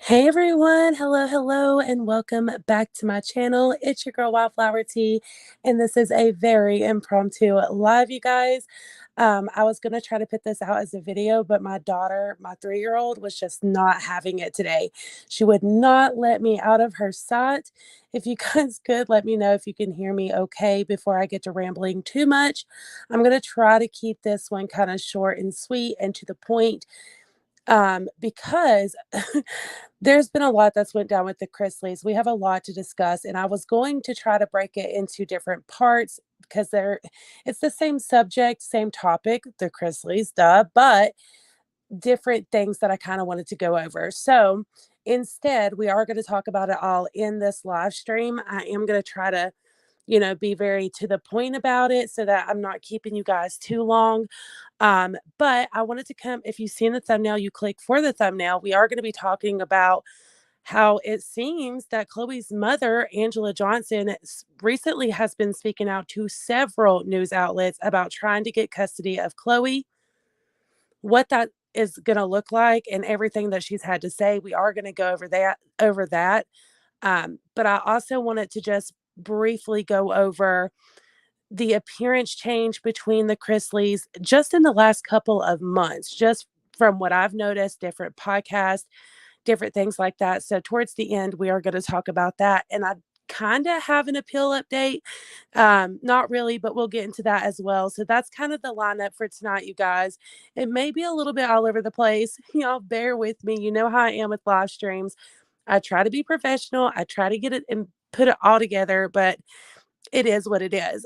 Hey everyone, hello, and welcome back to my channel. It's your girl Wildflower Tea, and this is a very impromptu live, you guys. I was gonna try to put this out as a video, but my daughter, my 3-year-old, was just not having it today. She would not let me out of her sight. If you guys could let me know if you can hear me okay before I get to rambling too much. I'm gonna try to keep this one kind of short and sweet and to the point because there's been a lot that's went down with the Chrisleys. We have a lot to discuss, and I was going to try to break it into different parts because it's the same subject, same topic, the Chrisleys, duh, but different things that I kind of wanted to go over. So instead, we are going to talk about it all in this live stream. I am going to try to be very to the point about it so that I'm not keeping you guys too long. But I wanted to come, if you've seen the thumbnail, you click for the thumbnail. We are going to be talking about how it seems that Chloe's mother, Angela Johnson, recently has been speaking out to several news outlets about trying to get custody of Chloe, what that is going to look like, and everything that she's had to say. We are going to go over that. But I also wanted to just briefly go over the appearance change between the Chrisleys just in the last couple of months, just from what I've noticed, different podcasts, different things like that. So towards the end, we are going to talk about that. And I kind of have an appeal update. Not really, but we'll get into that as well. So that's kind of the lineup for tonight, you guys. It may be a little bit all over the place. Y'all bear with me. You know how I am with live streams. I try to be professional. I try to get it and put it all together, but it is what it is.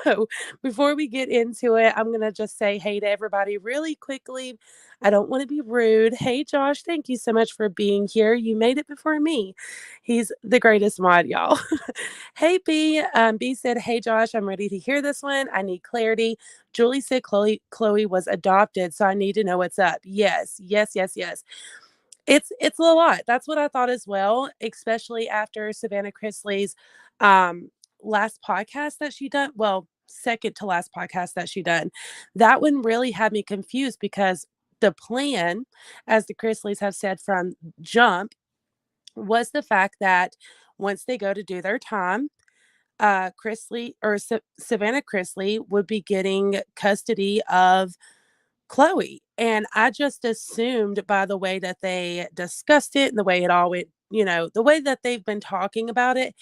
So before we get into it, I'm going to just say hey to everybody really quickly. I don't want to be rude. Hey, Josh, thank you so much for being here. You made it before me. He's the greatest mod, y'all. Hey, B. B said, hey, Josh, I'm ready to hear this one. I need clarity. Julie said Chloe was adopted, so I need to know what's up. Yes. It's a lot. That's what I thought as well, especially after Savannah Chrisley's um last podcast that she done. Well, second to last podcast that she done. That one really had me confused because the plan, as the Chrisleys have said from jump, was the fact that once they go to do their time, Chrisley or Savannah Chrisley would be getting custody of Chloe. And I just assumed by the way that they discussed it and the way it all went, the way that they've been talking about it,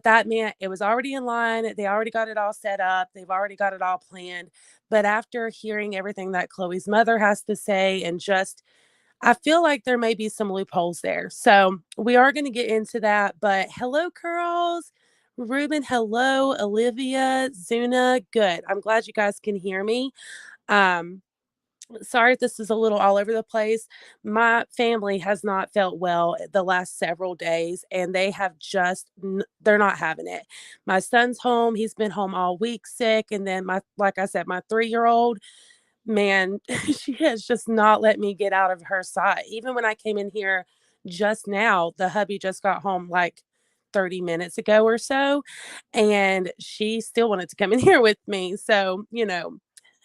that meant it was already in line. They already got it all set up. They've already got it all planned. But after hearing everything that Chloe's mother has to say, and just, I feel like there may be some loopholes there. So we are going to get into that. But hello, girls. Ruben, hello. Olivia, Zuna, good. I'm glad you guys can hear me. Um, Sorry if this is a little all over the place. My family has not felt well the last several days, and they have they're not having it. My son's home. He's been home all week sick. And then like I said, my 3-year-old, man, she has just not let me get out of her sight. Even when I came in here just now, the hubby just got home like 30 minutes ago or so, and she still wanted to come in here with me. So,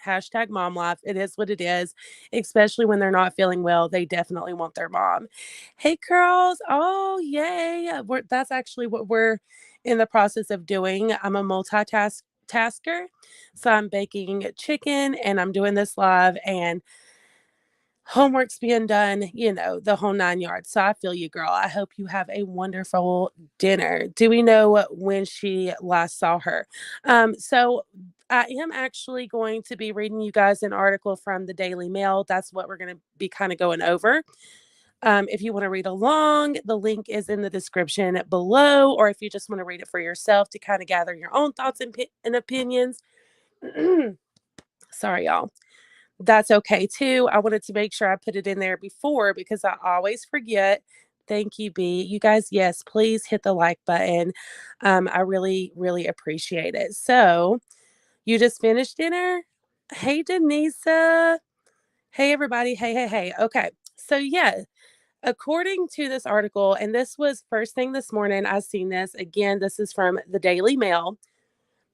hashtag mom life. It is what it is, especially when they're not feeling well. They definitely want their mom. Hey, girls. Oh, yay. That's actually what we're in the process of doing. I'm a multitasker. So I'm baking chicken and I'm doing this live, and homework's being done, the whole 9 yards. So I feel you, girl. I hope you have a wonderful dinner. Do we know when she last saw her? So I am actually going to be reading you guys an article from the Daily Mail. That's what we're going to be kind of going over. If you want to read along, the link is in the description below, or if you just want to read it for yourself to kind of gather your own thoughts and opinions. Sorry, y'all. That's okay too. I wanted to make sure I put it in there before because I always forget. Thank you, B. You guys, yes, please hit the like button. I really, really appreciate it. So, you just finished dinner? Hey, Denisa. Hey, everybody. Hey. Okay. So, yeah, according to this article, and this was first thing this morning, I seen this. Again, this is from the Daily Mail.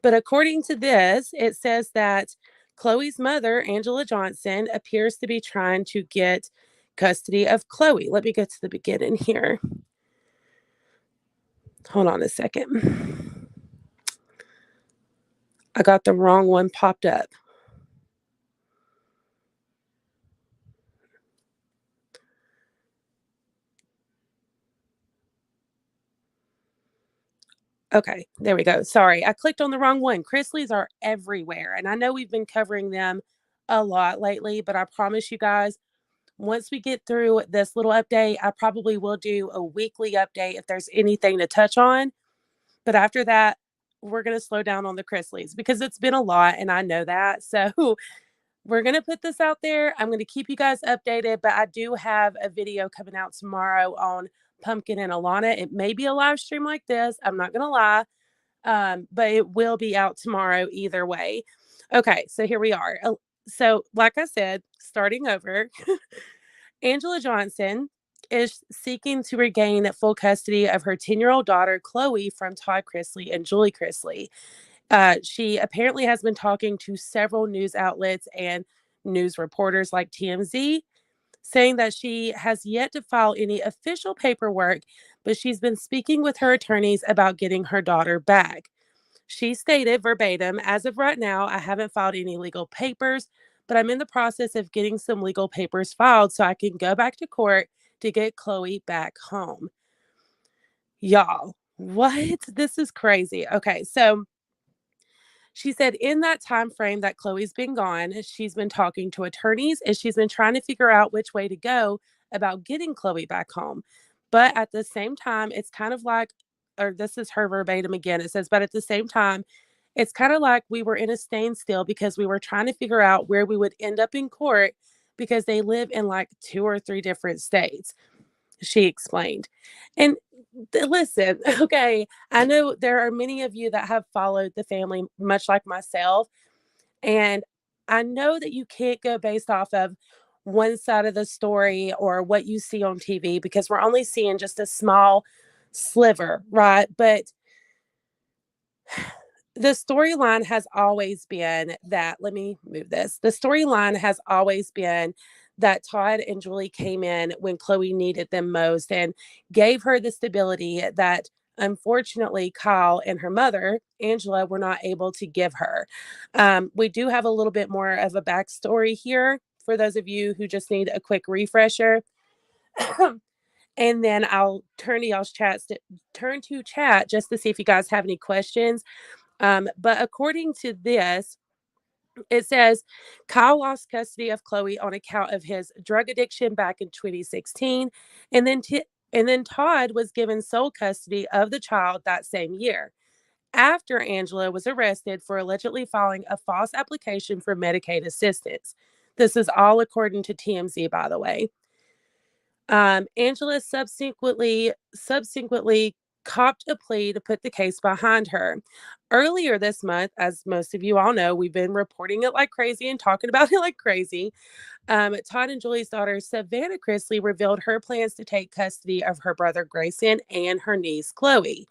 But according to this, it says that Chloe's mother, Angela Johnson, appears to be trying to get custody of Chloe. Let me get to the beginning here. Hold on a second. I got the wrong one popped up. Okay, there we go. Sorry, I clicked on the wrong one. Chrisleys are everywhere, and I know we've been covering them a lot lately, but I promise you guys, once we get through this little update, I probably will do a weekly update if there's anything to touch on. But after that, we're going to slow down on the Chrisleys because it's been a lot, and I know that. So we're going to put this out there. I'm going to keep you guys updated, but I do have a video coming out tomorrow on Pumpkin and Alana. It may be a live stream like this. I'm not going to lie, but it will be out tomorrow either way. Okay, so here we are. So, like I said, starting over, Angela Johnson is seeking to regain full custody of her 10-year-old daughter, Chloe, from Todd Chrisley and Julie Chrisley. She apparently has been talking to several news outlets and news reporters like TMZ, saying that she has yet to file any official paperwork, but she's been speaking with her attorneys about getting her daughter back. She stated verbatim, as of right now, I haven't filed any legal papers, but I'm in the process of getting some legal papers filed so I can go back to court to get Chloe back home. Y'all, what? This is crazy. Okay, so she said in that time frame that Chloe's been gone, she's been talking to attorneys and she's been trying to figure out which way to go about getting Chloe back home. But at the same time, it's kind of like, or this is her verbatim again, it says, but at the same time, it's kind of like we were in a standstill because we were trying to figure out where we would end up in court because they live in like 2 or 3 different states, she explained. And listen, okay, I know there are many of you that have followed the family, much like myself. And I know that you can't go based off of one side of the story or what you see on TV because we're only seeing just a small sliver, right? But the storyline has always been that, let me move this. The storyline has always been that Todd and Julie came in when Chloe needed them most and gave her the stability that unfortunately Kyle and her mother, Angela, were not able to give her. We do have a little bit more of a backstory here for those of you who just need a quick refresher. And then I'll turn to y'all's chats to turn to chat just to see if you guys have any questions. But according to this, it says Kyle lost custody of Chloe on account of his drug addiction back in 2016, and then Todd was given sole custody of the child that same year after Angela was arrested for allegedly filing a false application for Medicaid assistance. This is all according to TMZ, by the way. Angela subsequently copped a plea to put the case behind her. Earlier this month, as most of you all know, we've been reporting it like crazy and talking about it like crazy. Todd and Julie's daughter, Savannah Chrisley, revealed her plans to take custody of her brother Grayson and her niece Chloe,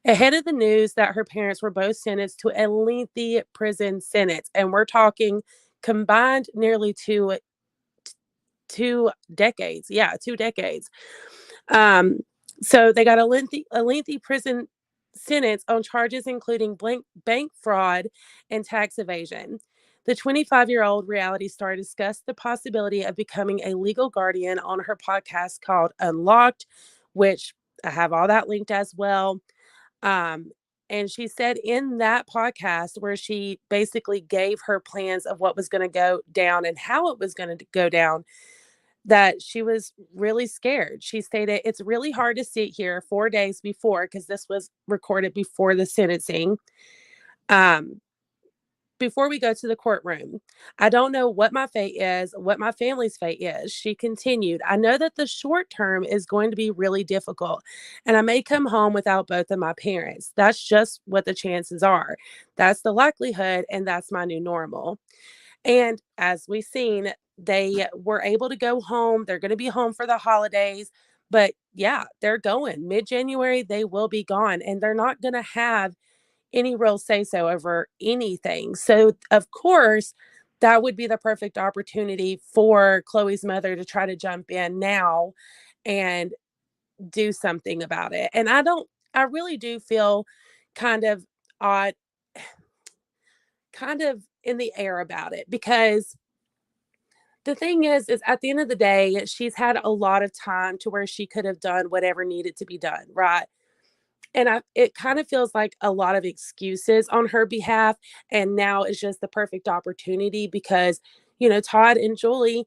ahead of the news that her parents were both sentenced to a lengthy prison sentence. And we're talking combined nearly two decades. Yeah, 2 decades. So they got a lengthy prison sentence on charges including bank fraud and tax evasion. The 25-year-old reality star discussed the possibility of becoming a legal guardian on her podcast called Unlocked, which I have all that linked as well. And she said in that podcast where she basically gave her plans of what was going to go down and how it was going to go down, that she was really scared. She stated, it's really hard to sit here 4 days before, because this was recorded before the sentencing, before we go to the courtroom. I don't know what my fate is, what my family's fate is. She continued, I know that the short term is going to be really difficult, and I may come home without both of my parents. That's just what the chances are. That's the likelihood, and that's my new normal. And as we've seen, they were able to go home. They're going to be home for the holidays. But yeah, they're going mid-January. They will be gone, and they're not going to have any real say so over anything. So, of course, that would be the perfect opportunity for Chloe's mother to try to jump in now and do something about it. And I really do feel kind of odd, kind of in the air about it, because the thing is at the end of the day, she's had a lot of time to where she could have done whatever needed to be done, right? And it kind of feels like a lot of excuses on her behalf. And now is just the perfect opportunity because, Todd and Julie,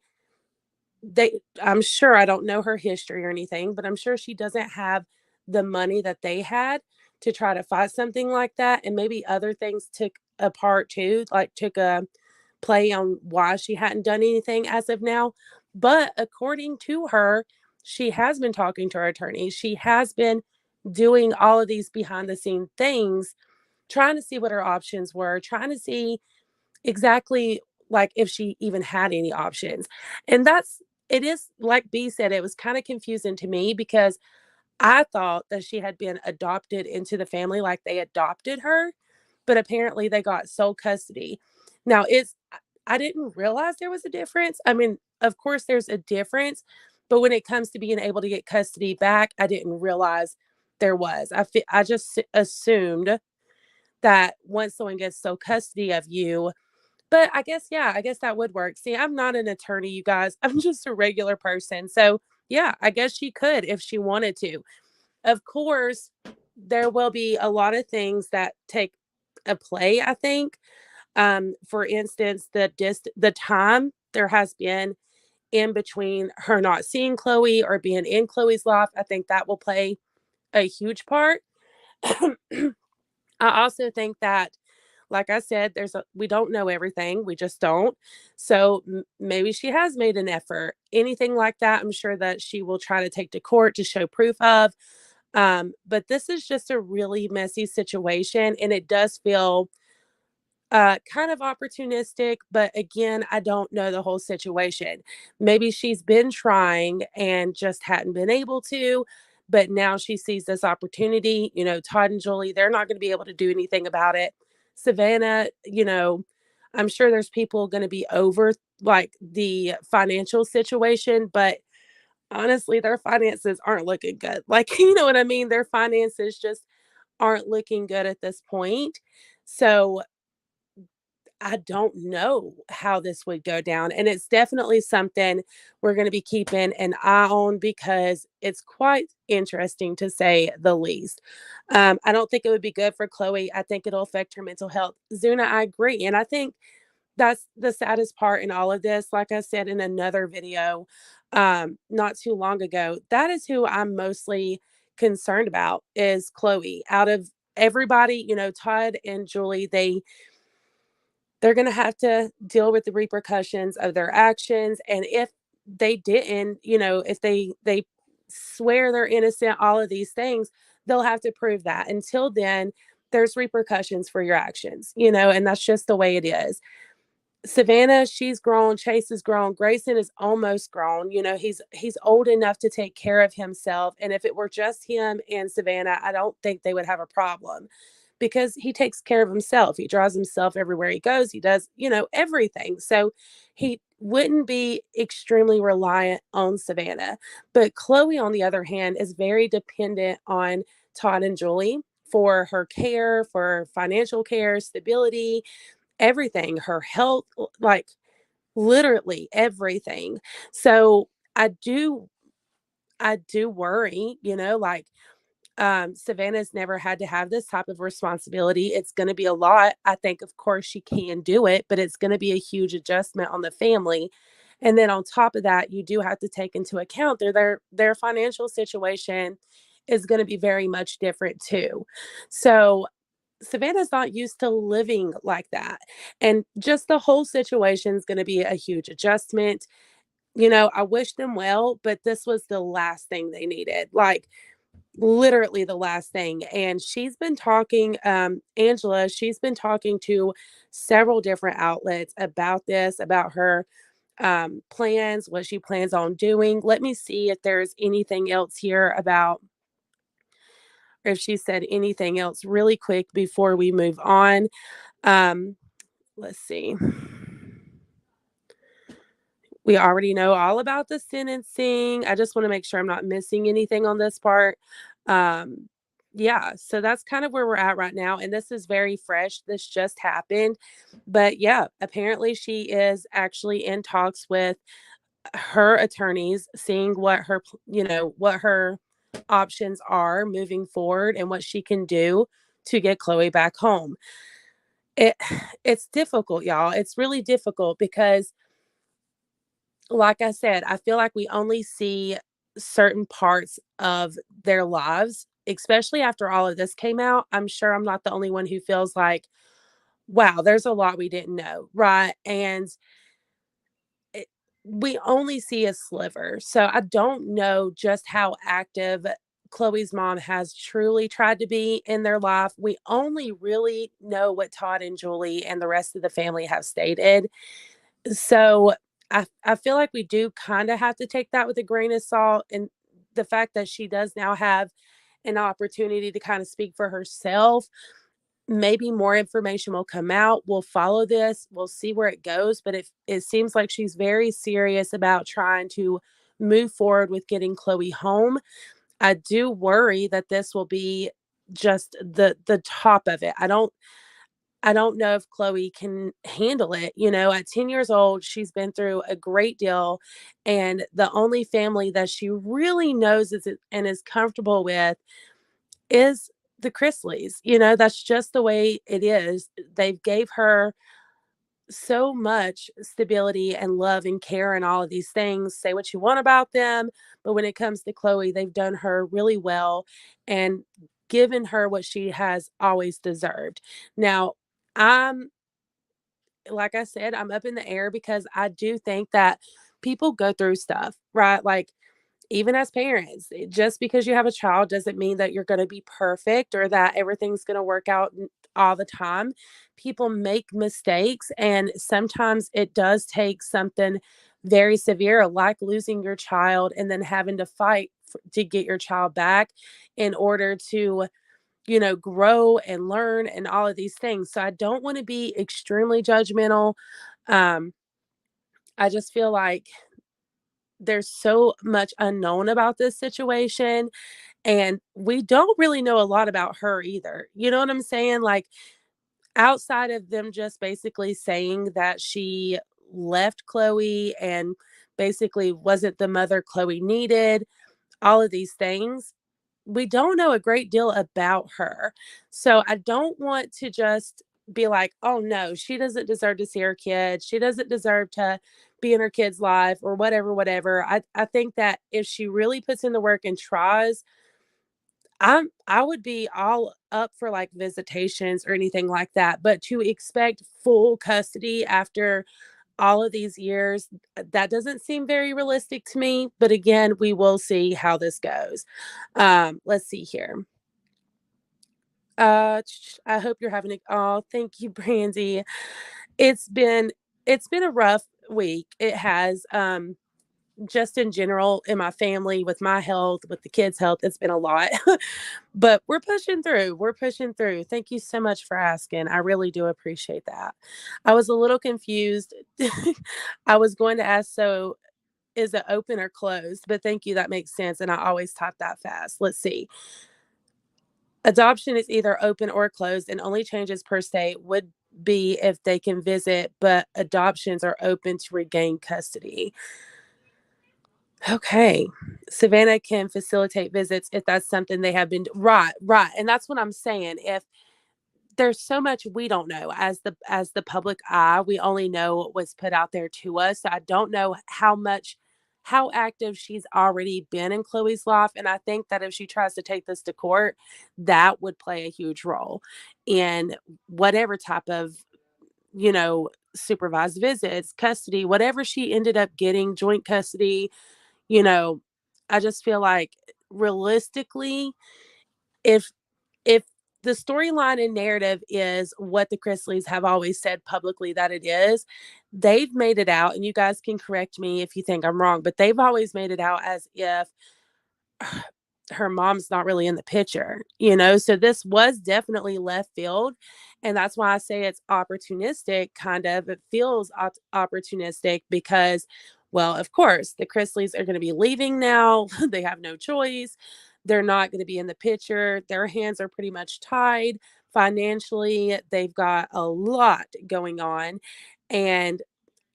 I'm sure, I don't know her history or anything, but I'm sure she doesn't have the money that they had to try to fight something like that. And maybe other things took a part too, like took a play on why she hadn't done anything as of now. But according to her, she has been talking to her attorney. She has been doing all of these behind the scene things, trying to see what her options were, trying to see exactly like if she even had any options. And it is like B said, it was kind of confusing to me because I thought that she had been adopted into the family, like they adopted her, but apparently they got sole custody. Now, I didn't realize there was a difference. I mean, of course there's a difference, but when it comes to being able to get custody back, I didn't realize there was. I just assumed that once someone gets sole custody of you, but I guess, yeah, I guess that would work. See, I'm not an attorney, you guys. I'm just a regular person. So, yeah, I guess she could if she wanted to. Of course, there will be a lot of things that take a play, I think. For instance, the time there has been in between her not seeing Chloe or being in Chloe's life, I think that will play a huge part. I also think that, like I said, we don't know everything. We just don't. So maybe she has made an effort. Anything like that, I'm sure that she will try to take to court to show proof of. But this is just a really messy situation, and it does feel kind of opportunistic. But again, I don't know the whole situation. Maybe she's been trying and just hadn't been able to. But now she sees this opportunity. Todd and Julie, they're not going to be able to do anything about it. Savannah, I'm sure there's people going to be over like the financial situation, but honestly, their finances aren't looking good. Like, you know what I mean? Their finances just aren't looking good at this point. So I don't know how this would go down. And it's definitely something we're going to be keeping an eye on because it's quite interesting to say the least. I don't think it would be good for Chloe. I think it'll affect her mental health. Zuna, I agree. And I think that's the saddest part in all of this. Like I said in another video not too long ago, that is who I'm mostly concerned about is Chloe. Out of everybody, Todd and Julie, they're going to have to deal with the repercussions of their actions. And if they didn't, if they swear they're innocent, all of these things, they'll have to prove that. Until then, there's repercussions for your actions, and that's just the way it is. Savannah, she's grown. Chase is grown. Grayson is almost grown. He's old enough to take care of himself. And if it were just him and Savannah, I don't think they would have a problem because he takes care of himself. He drives himself everywhere he goes. He does, everything. So he wouldn't be extremely reliant on Savannah. But Chloe, on the other hand, is very dependent on Todd and Julie for her care, for financial care, stability, everything, her health, like literally everything. So I do worry, like Savannah's never had to have this type of responsibility. It's going to be a lot. I think, of course, she can do it, but it's going to be a huge adjustment on the family. And then on top of that, you do have to take into account their financial situation is going to be very much different too. So Savannah's not used to living like that. And just the whole situation is going to be a huge adjustment. I wish them well, but this was the last thing they needed. Like literally the last thing. And she's been talking, Angela, she's been talking to several different outlets about this, about her plans, what she plans on doing. Let me see if there's anything else here about, or if she said anything else really quick before we move on. Um, let's see. We already know all about the sentencing. I just want to make sure I'm not missing anything on this part. Um, yeah, so that's kind of where we're at right now. And this is very fresh. This just happened. But yeah, apparently she is actually in talks with her attorneys, seeing what what her options are moving forward and what she can do to get Chloe back home. It it's difficult, y'all. It's really difficult because like I said, I feel like we only see certain parts of their lives, especially after all of this came out. I'm sure I'm not the only one who feels like, wow, there's a lot we didn't know, right? And it, we only see a sliver. So I don't know just how active Chloe's mom has truly tried to be in their life. We only really know what Todd and Julie and the rest of the family have stated. So I feel like we do kind of have to take that with a grain of salt. And the fact that she does now have an opportunity to kind of speak for herself, maybe more information will come out. We'll follow this, we'll see where it goes. But it seems like she's very serious about trying to move forward with getting Chloe home. I do worry that this will be just the top of it. I don't know if Chloe can handle it. At 10 years old, she's been through a great deal. And the only family that she really knows and is comfortable with is the Chrisleys. That's just the way it is. They've gave her so much stability and love and care and all of these things. Say what you want about them. But when it comes to Chloe, they've done her really well and given her what she has always deserved. Now, I'm like I said, I'm up in the air because I do think that people go through stuff, right? Like, even as parents, just because you have a child doesn't mean that you're going to be perfect or that everything's going to work out all the time. People make mistakes, and sometimes it does take something very severe, like losing your child and then having to fight to get your child back in order to grow and learn and all of these things. So I don't want to be extremely judgmental. Um, I just feel like there's so much unknown about this situation, and we don't really know a lot about her either. You know what I'm saying? Like, outside of them just basically saying that she left Chloe and basically wasn't the mother Chloe needed, all of these things, we don't know a great deal about her. So I don't want to just be like, oh no, she doesn't deserve to see her kid. She doesn't deserve to be in her kid's life or whatever, whatever. I think that if she really puts in the work and tries, I would be all up for like visitations or anything like that. But to expect full custody after all of these years, that doesn't seem very realistic to me. But again, we will see how this goes. Let's see here. I hope you're having a oh, thank you, Brandy. It's been it's been a rough week. It has. Just in general in my family, with my health, with the kids' health, it's been a lot. But we're pushing through. We're pushing through. Thank you so much for asking. I really do appreciate that. I was a little confused. I was going to ask, so is it open or closed? But thank you. That makes sense. And I always type that fast. Let's see. Adoption is either open or closed, and only changes per state would be if they can visit, but adoptions are open to regain custody. Okay. Savannah can facilitate visits if that's something they have been right, right. And that's what I'm saying. If there's so much we don't know as the public eye, we only know what's put out there to us. So I don't know how active she's already been in Chloe's life. And I think that if she tries to take this to court, that would play a huge role in whatever type of, supervised visits, custody, whatever she ended up getting, joint custody, you know, I just feel like realistically, if if the storyline and narrative is what the Chrisleys have always said publicly that it is, they've made it out, and you guys can correct me if you think I'm wrong, but they've always made it out as if her mom's not really in the picture. So this was definitely left field. And that's why I say it's opportunistic, kind of. It feels opportunistic because Well, of course, the Chrisleys are going to be leaving now. They have no choice. They're not going to be in the picture. Their hands are pretty much tied financially. They've got a lot going on. And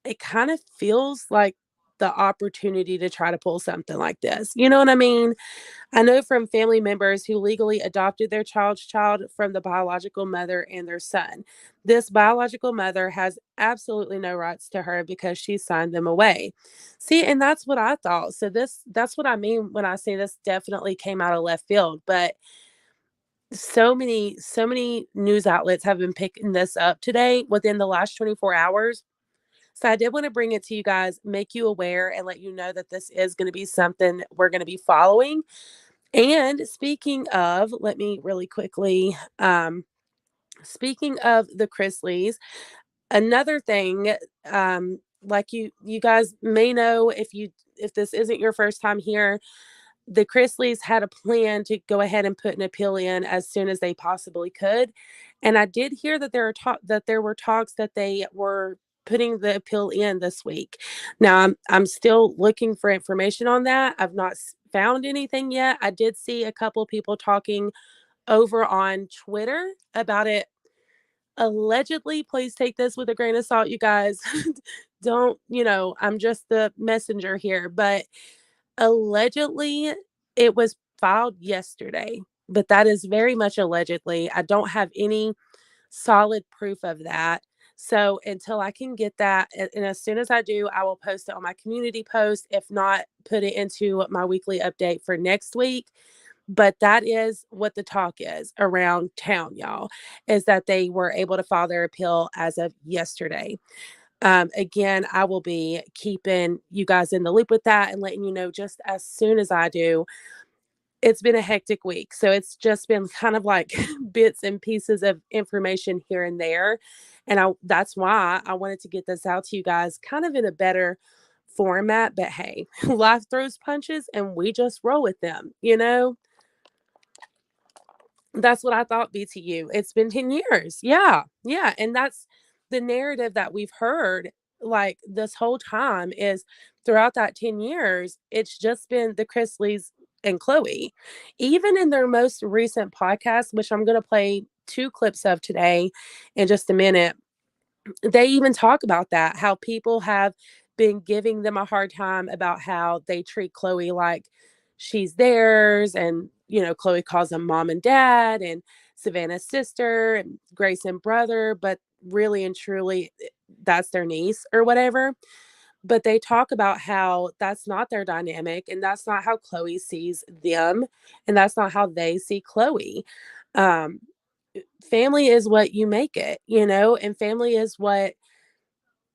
it kind of feels like the opportunity to try to pull something like this. You know what I mean? I know from family members who legally adopted their child's child from the biological mother and their son. This biological mother has absolutely no rights to her because she signed them away. See, and that's what I thought. So that's what I mean when I say this definitely came out of left field, but so many news outlets have been picking this up today within the last 24 hours. So I did want to bring it to you guys, make you aware and let you know that this is going to be something we're going to be following. And speaking of, let me really quickly, speaking of the Chrisleys, another thing, like you guys may know if this isn't your first time here, the Chrisleys had a plan to go ahead and put an appeal in as soon as they possibly could. And I did hear that there were talks that they were putting the appeal in this week. Now I'm still looking for information on that. I've not found anything yet. I did see a couple people talking over on Twitter about it allegedly. Please take this with a grain of salt, you guys. Don't, I'm just the messenger here, but allegedly, it was filed yesterday, but that is very much allegedly. I don't have any solid proof of that. So until I can get that, and as soon as I do, I will post it on my community post. If not, put it into my weekly update for next week. But that is what the talk is around town, y'all, is that they were able to file their appeal as of yesterday. Again, I will be keeping you guys in the loop with that and letting you know just as soon as I do. It's been a hectic week. So it's just been kind of like bits and pieces of information here and there. And that's why I wanted to get this out to you guys kind of in a better format. But hey, life throws punches and we just roll with them, you know? That's what I thought, BTU. It's been 10 years. Yeah. Yeah. And that's the narrative that we've heard like this whole time is throughout that 10 years, it's just been the Chrisleys and Chloe. Even in their most recent podcast, which I'm going to play 2 clips of today in just a minute, they even talk about that, how people have been giving them a hard time about how they treat Chloe like she's theirs. And, Chloe calls them mom and dad and Savannah's sister and Grayson brother, but really and truly, that's their niece or whatever. But they talk about how that's not their dynamic and that's not how Chloe sees them. And that's not how they see Chloe. Um, Family is what you make it, and family is what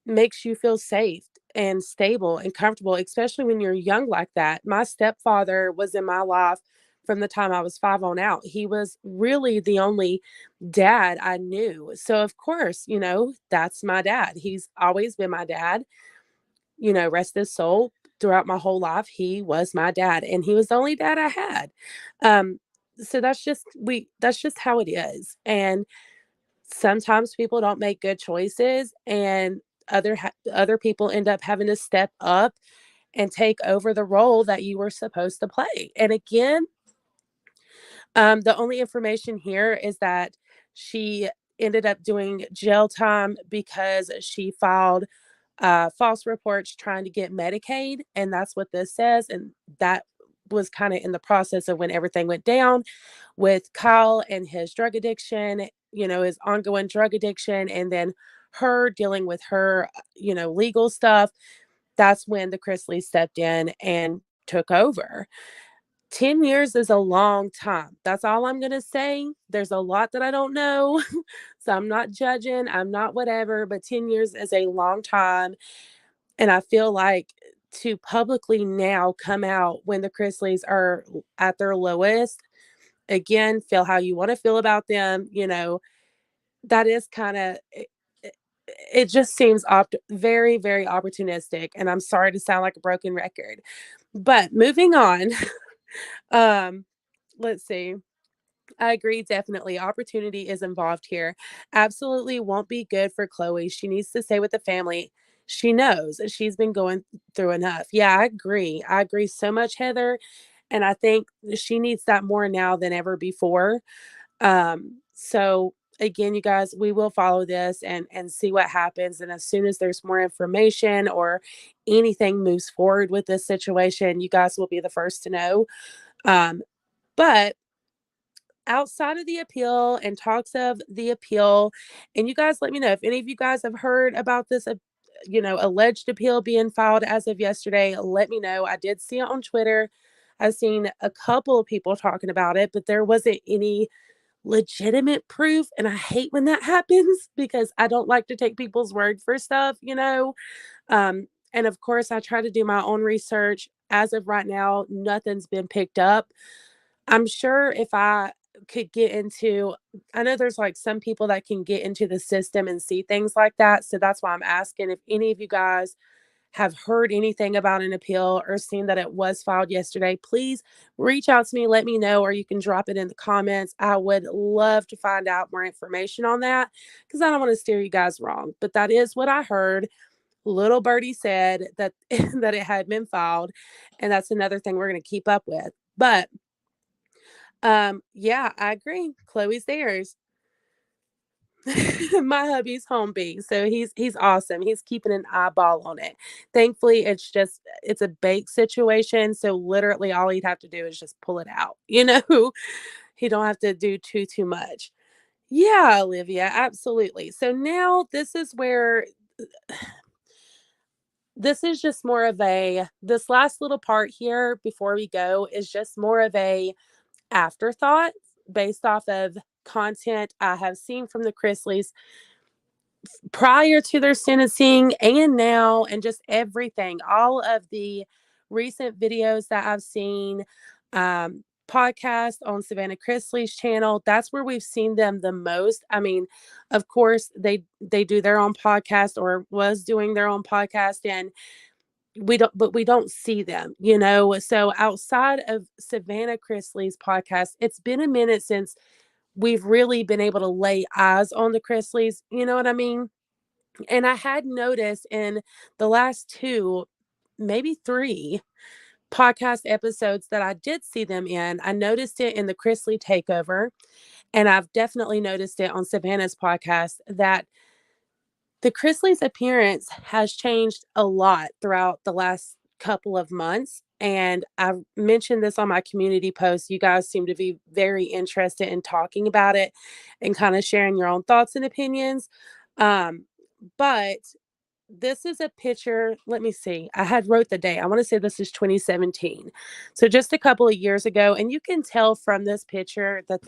makes you feel safe and stable and comfortable, especially when you're young like that. My stepfather was in my life from the time I was 5 on out. He was really the only dad I knew. So, of course, that's my dad. He's always been my dad, rest his soul. Throughout my whole life, he was my dad and he was the only dad I had. Um, so that's just how it is. And sometimes people don't make good choices and other people end up having to step up and take over the role that you were supposed to play. And again, the only information here is that she ended up doing jail time because she filed false reports trying to get Medicaid, and that's what this says. And that was kind of in the process of when everything went down with Kyle and his drug addiction, his ongoing drug addiction, and then her dealing with her, legal stuff. That's when the Chrisley stepped in and took over. 10 years is a long time. That's all I'm going to say. There's a lot that I don't know. So I'm not judging. I'm not whatever, but 10 years is a long time. And I feel like to publicly now come out when the Chrisleys are at their lowest, again, feel how you want to feel about them, that is kind of it just seems very, very opportunistic. And I'm sorry to sound like a broken record. But moving on, um, let's see. I agree, definitely. Opportunity is involved here. Absolutely won't be good for Chloe. She needs to stay with the family. she knows that she's been going through enough. Yeah, I agree. I agree so much, Heather. And I think she needs that more now than ever before. So again, you guys, we will follow this and see what happens. And as soon as there's more information or anything moves forward with this situation, you guys will be the first to know. But outside of the appeal and talks of the appeal, and you guys let me know if any of you guys have heard about this alleged appeal being filed as of yesterday. Let me know. I did see it on Twitter. I've seen a couple of people talking about it, but there wasn't any legitimate proof, and I hate when that happens because I don't like to take people's word for stuff. And of course I try to do my own research. As of right now, nothing's been picked up. I'm sure if I could get into, I know there's like some people that can get into the system and see things like that. So that's why I'm asking if any of you guys have heard anything about an appeal or seen that it was filed yesterday, please reach out to me, let me know, or you can drop it in the comments. I would love to find out more information on that because I don't want to steer you guys wrong. But that is what I heard. Little birdie said that that it had been filed, and that's another thing we're going to keep up with. But yeah, I agree. Chloe's theirs. My hubby's home bee, so he's awesome. He's keeping an eyeball on it. Thankfully, it's a bake situation, so literally all he'd have to do is just pull it out. He don't have to do too much. Yeah, Olivia, absolutely. So now this is just more of this last little part here before we go is just more of a afterthought based off of content I have seen from the Chrisleys prior to their sentencing and now, and just everything, all of the recent videos that I've seen, podcast on Savannah Chrisley's channel. That's where we've seen them the most. I mean, of course, they do their own podcast or was doing their own podcast, and we don't see them. So outside of Savannah Chrisley's podcast, it's been a minute since we've really been able to lay eyes on the Chrisleys. You know what I mean? And I had noticed in the last two, maybe three podcast episodes that I did see them in, I noticed it in the Chrisley takeover. And I've definitely noticed it on Savannah's podcast that the Chrisley's appearance has changed a lot throughout the last couple of months. And I've mentioned this on my community post. You guys seem to be very interested in talking about it and kind of sharing your own thoughts and opinions. Um, but this is a picture. Let me see. I had wrote the day. I want to say this is 2017. So just a couple of years ago. And you can tell from this picture that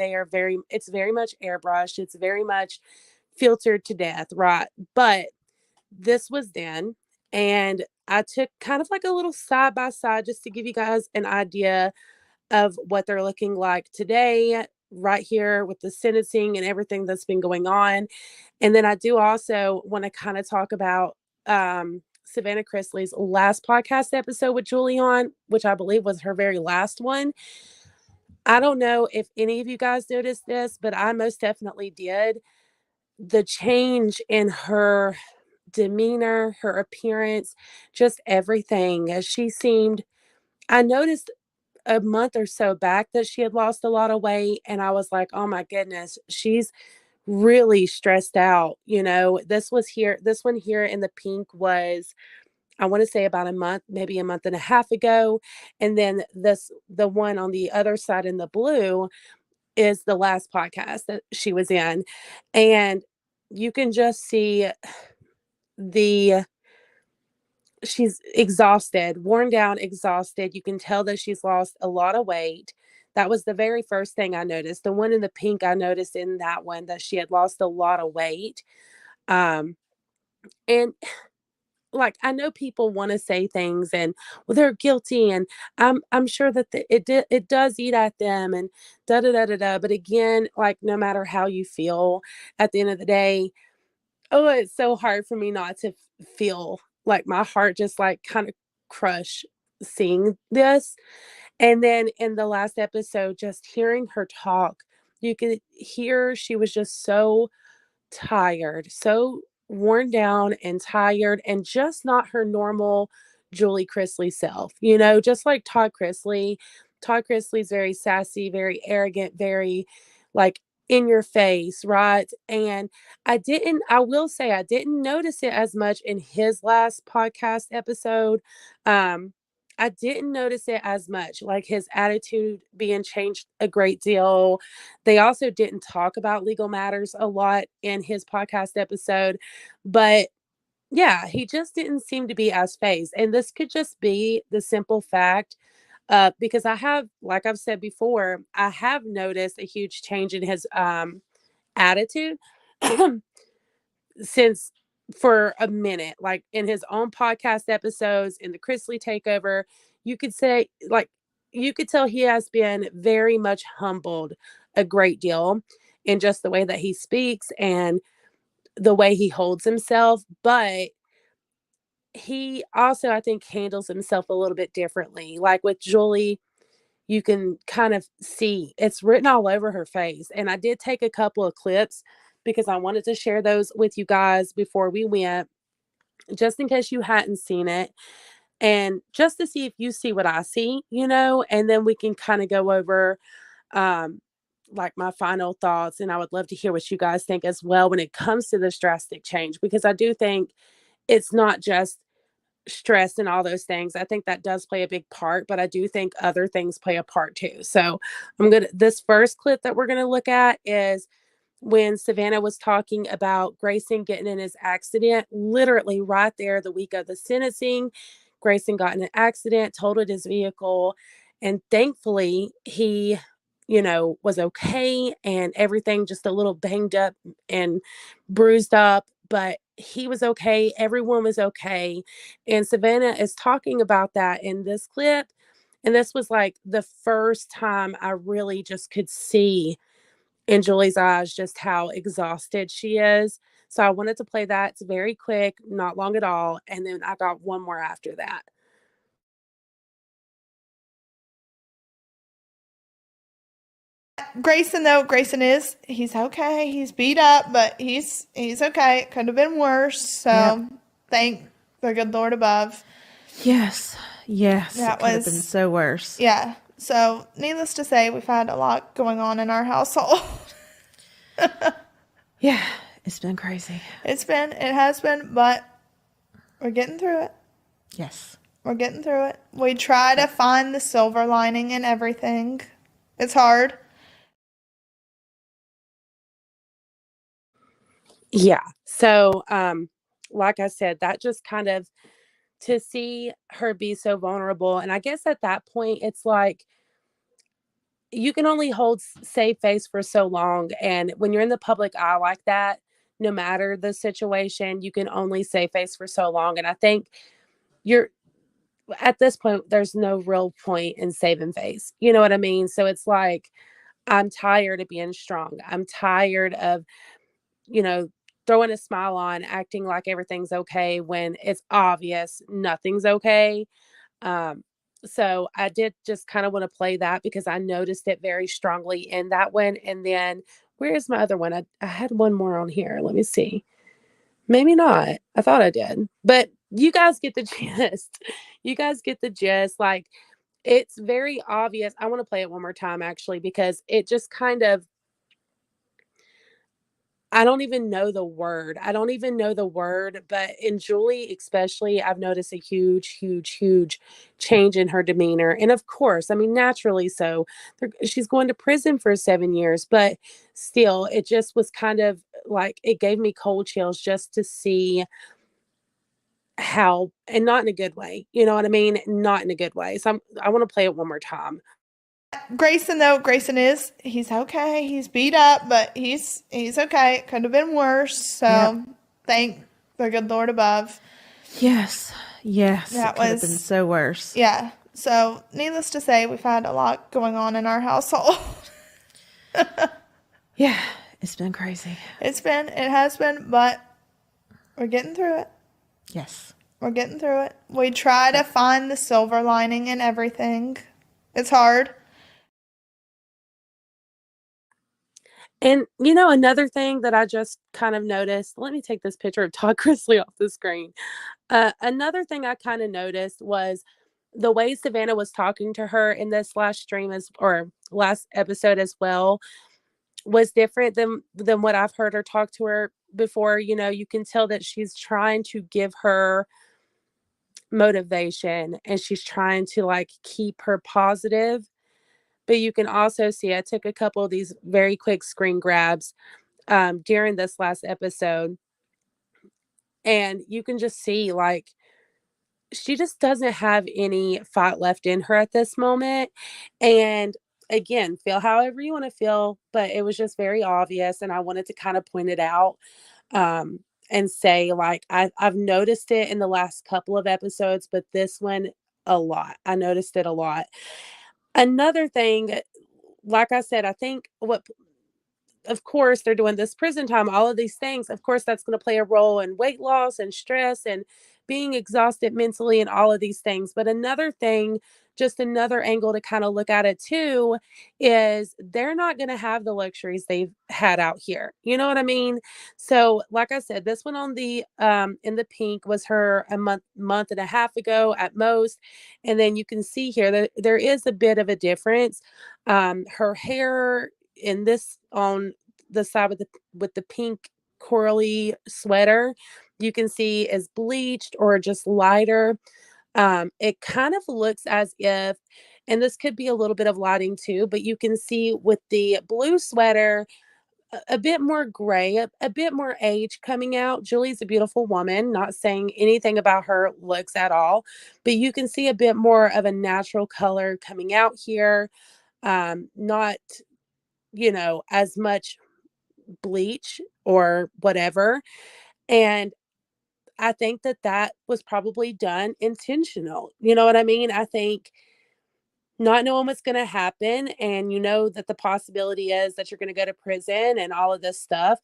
it's very much airbrushed. It's very much filtered to death, right? But this was then. And I took kind of like a little side by side just to give you guys an idea of what they're looking like today, right here with the sentencing and everything that's been going on. And then I do also want to kind of talk about Savannah Chrisley's last podcast episode with Julian, which I believe was her very last one. I don't know if any of you guys noticed this, but I most definitely did. The change in her demeanor, her appearance, just everything. As I noticed a month or so back that she had lost a lot of weight, and I was like, oh my goodness, she's really stressed out. This one here in the pink was, I want to say about a month, maybe a month and a half ago. And then the one on the other side in the blue is the last podcast that she was in. And you can just see the she's exhausted, worn down, exhausted. You can tell that she's lost a lot of weight. That was the very first thing I noticed. The one in the pink, I noticed in that one that she had lost a lot of weight. And like, I know people want to say things and, well, they're guilty, and I'm sure that it does eat at them, and da da da da da. But again, like, no matter how you feel, at the end of the day, oh, it's so hard for me not to feel like my heart just like kind of crush seeing this. And then in the last episode, just hearing her talk, you could hear she was just so tired, so worn down and tired and just not her normal Julie Chrisley self, you know, just like Todd Chrisley. Todd Chrisley's very sassy, very arrogant, very like in your face, right? And I will say, I didn't notice it as much in his last podcast episode. Um, I didn't notice it as much, like his attitude being changed a great deal. They also didn't talk about legal matters a lot in his podcast episode, but yeah, he just didn't seem to be as phased. And this could just be the simple fact because I have, like I've said before, I have noticed a huge change in his attitude since for a minute, like in his own podcast episodes, in the Chrisley takeover, you could say, like, you could tell he has been very much humbled a great deal in just the way that he speaks and the way he holds himself. But he also, I think, handles himself a little bit differently. Like with Julie, you can kind of see it's written all over her face. And I did take a couple of clips because I wanted to share those with you guys before we went, just in case you hadn't seen it. And just to see if you see what I see, you know, and then we can kind of go over um like my final thoughts. And I would love to hear what you guys think as well when it comes to this drastic change, because I do think it's not just stress and all those things. I think that does play a big part, but I do think other things play a part too. So this first clip that we're gonna look at is when Savannah was talking about Grayson getting in his accident, literally right there the week of the sentencing. Grayson got in an accident, totaled his vehicle, and thankfully he, you know, was okay and everything just a little banged up and bruised up, but he was okay. Everyone was okay. And Savannah is talking about that in this clip. And this was like the first time I really just could see in Julie's eyes just how exhausted she is. So I wanted to play that. It's very quick, not long at all. And then I got one more after that. Grayson, though, he's okay. He's beat up, but he's okay. It could have been worse. So Yep. thank the good Lord above. Yes. That It could have been was so worse. Yeah. So needless to say, we've had a lot going on in our household. Yeah. It's been crazy. It has been, but we're getting through it. Yes. We're getting through it. We try to find the silver lining in everything. It's hard. Yeah. So, like I said, that just kind of to see her be so vulnerable. And I guess at that point, it's like you can only hold save face for so long. And when you're in the public eye like that, no matter the situation, you can only save face for so long. And I think you're at this point, there's no real point in saving face. You know what I mean? So it's like, I'm tired of being strong. I'm tired of, you know, throwing a smile on, acting like everything's okay when it's obvious nothing's okay. Um, so I did just kind of want to play that because I noticed it very strongly in that one. And then where's my other one? I had one more on here. Let me see. Maybe not. I thought I did. But you guys get the gist. You guys get the gist. Like it's very obvious. I want to play it one more time actually because it just kind of I don't even know the word. I don't even know the word, but in Julie especially, I've noticed a huge, huge, huge change in her demeanor. And of course, I mean, naturally so. She's going to prison for 7 years, but still, it just was kind of like it gave me cold chills just to see how, and not in a good way. You know what I mean? Not in a good way. So I want to play it one more time. Grayson, though, he's okay. He's beat up, but he's okay. It could have been worse. So Yep. thank the good Lord above. Yes. That It could have been was so worse. Yeah. So needless to say, we've had a lot going on in our household. Yeah. It's been crazy. It has been, but we're getting through it. Yes. We're getting through it. We try to find the silver lining in everything. It's hard. And, you know, another thing that I just kind of noticed, let me take this picture of Todd Chrisley off the screen. Another thing I kind of noticed was the way Savannah was talking to her in this last stream or last episode as well was different than what I've heard her talk to her before. You know, you can tell that she's trying to give her motivation and she's trying to like keep her positive. But you can also see, I took a couple of these very quick screen grabs during this last episode, and you can just see like she just doesn't have any fight left in her at this moment. And again, feel however you want to feel, but it was just very obvious. And I wanted to kind of point it out um, and say, like, I've noticed it in the last couple of episodes, but this one a lot. I noticed it a lot. Another thing, like I said, I think what of course they're doing this prison time, all of these things, of course that's going to play a role in weight loss and stress and being exhausted mentally and all of these things. But another thing, just another angle to kind of look at it too, is they're not going to have the luxuries they've had out here. You know what I mean? So like I said, this one on the in the pink was her a month and a half ago at most. And then you can see here that there is a bit of a difference. Her hair in this on the side with the pink corally sweater, you can see is bleached or just lighter. It kind of looks as if, and this could be a little bit of lighting too, but you can see with the blue sweater a bit more gray, a bit more age coming out. Julie's a beautiful woman, not saying anything about her looks at all, but you can see a bit more of a natural color coming out here. Not, you know, as much bleach or whatever. And I think that that was probably done intentional. You know what I mean? I think not knowing what's going to happen, and you know that the possibility is that you're going to go to prison and all of this stuff,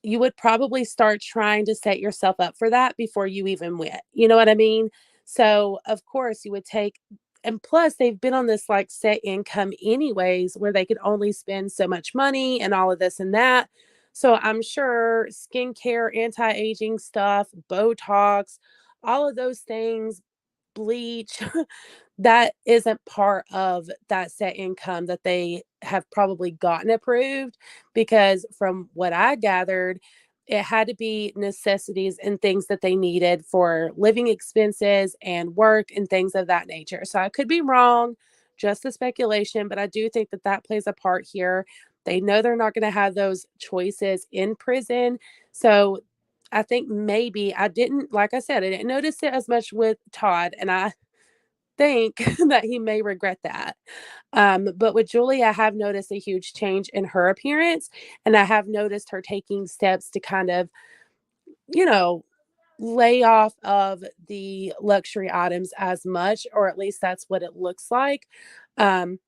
you would probably start trying to set yourself up for that before you even went. You know what I mean? So, of course, you would take, and plus, they've been on this like set income, anyways, where they could only spend so much money and all of this and that. So, I'm sure skincare, anti aging stuff, Botox, all of those things, bleach, that isn't part of that set income that they have probably gotten approved, because from what I gathered, it had to be necessities and things that they needed for living expenses and work and things of that nature. So I could be wrong, just a speculation, but I do think that that plays a part here. They know they're not going to have those choices in prison. So I think maybe I didn't, like I said, I didn't notice it as much with Todd, and I think that he may regret that. But with Julie, I have noticed a huge change in her appearance, and I have noticed her taking steps to kind of, you know, lay off of the luxury items as much, or at least that's what it looks like. Um,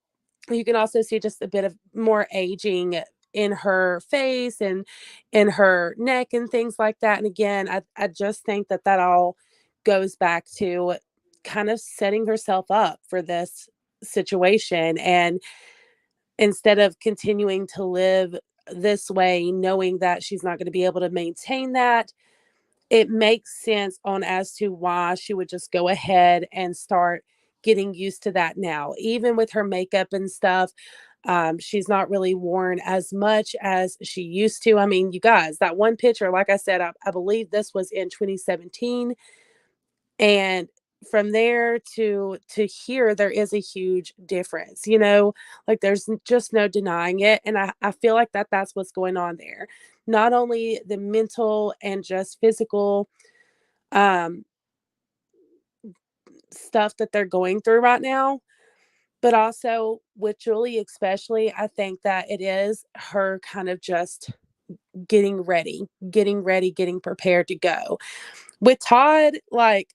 you can also see just a bit of more aging in her face and in her neck and things like that. And again, I just think that that all goes back to kind of setting herself up for this situation. And instead of continuing to live this way, knowing that she's not going to be able to maintain that, it makes sense on as to why she would just go ahead and start getting used to that now. Even with her makeup and stuff, she's not really worn as much as she used to. I mean, you guys, that one picture, like I said, I believe this was in 2017, and from there to here, there is a huge difference. You know, like there's just no denying it, and I feel like that's what's going on there. Not only the mental and just physical um stuff that they're going through right now, but also with Julie especially, I think that it is her kind of just getting prepared to go. With Todd, like,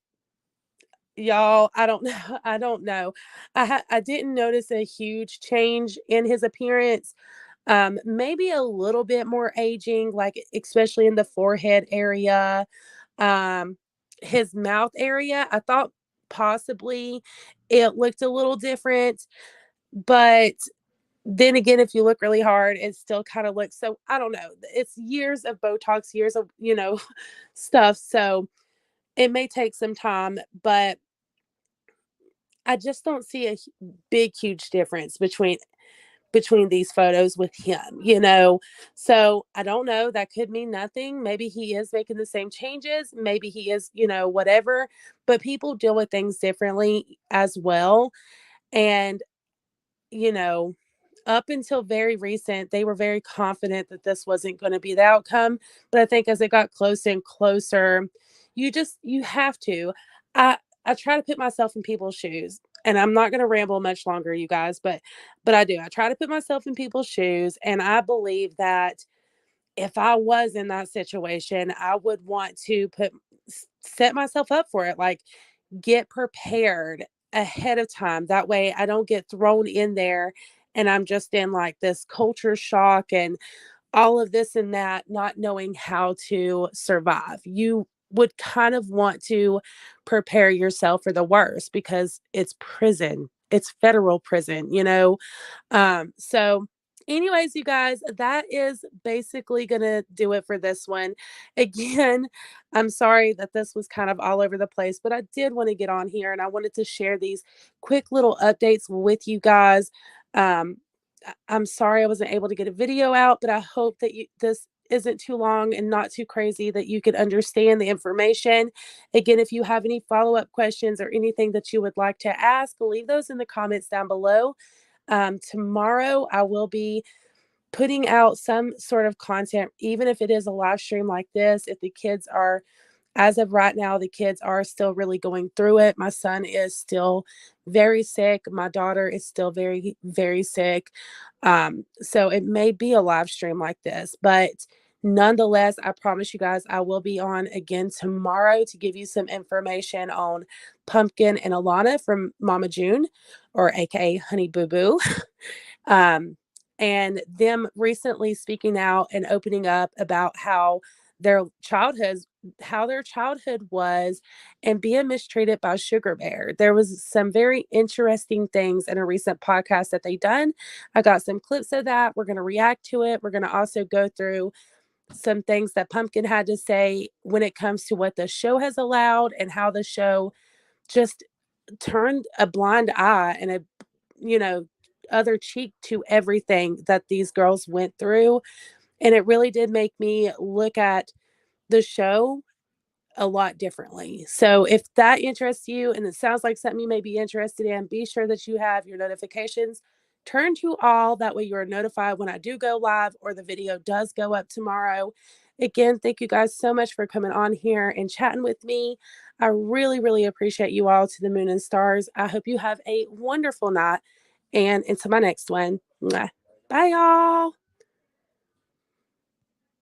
y'all, I don't know. I don't know. I didn't notice a huge change in his appearance. Maybe a little bit more aging, like especially in the forehead area, um, his mouth area. I thought possibly it looked a little different, but then again, if you look really hard, it still kind of looks, so I don't know. It's years of Botox, years of, stuff. So it may take some time, but I just don't see a big, huge difference between these photos with him. So I don't know. That could mean nothing. Maybe he is making the same changes. Maybe he is, whatever. But people deal with things differently as well. And, you know, up until very recent, they were very confident that this wasn't going to be the outcome. But I think as it got closer and closer, you have to. I I try to put myself in people's shoes. And I'm not going to ramble much longer, you guys, but I do. I try to put myself in people's shoes, and I believe that if I was in that situation, I would want to set myself up for it. Like, get prepared ahead of time. That way I don't get thrown in there and I'm just in like this culture shock and all of this and that, not knowing how to survive. You would kind of want to prepare yourself for the worst because it's prison. It's federal prison. So anyways, you guys, that is basically gonna do it for this one. Again, I'm sorry that this was kind of all over the place, but I did want to get on here and I wanted to share these quick little updates with you guys. um I'm sorry I wasn't able to get a video out, but I hope that this isn't too long and not too crazy, that you can understand the information. Again, if you have any follow-up questions or anything that you would like to ask, leave those in the comments down below. Tomorrow, I will be putting out some sort of content, even if it is a live stream like this. If the kids are, as of right now, the kids are still really going through it. My son is still very sick. My daughter is still very, very sick. So it may be a live stream like this, but nonetheless, I promise you guys, I will be on again tomorrow to give you some information on Pumpkin and Alana from Mama June, or AKA Honey Boo Boo. um, and them recently speaking out and opening up about their childhoods how their childhood was and being mistreated by Sugar Bear. There was some very interesting things in a recent podcast that they done. I got some clips of that. We're going to react to it. We're going to also go through some things that Pumpkin had to say when it comes to what the show has allowed and how the show just turned a blind eye and a you know other cheek to everything that these girls went through. And it really did make me look at the show a lot differently. So if that interests you and it sounds like something you may be interested in, be sure that you have your notifications turned to all. That way you are notified when I do go live or the video does go up tomorrow. Again, thank you guys so much for coming on here and chatting with me. I really, really appreciate you all, to the moon and stars. I hope you have a wonderful night, and until my next one. Bye, y'all.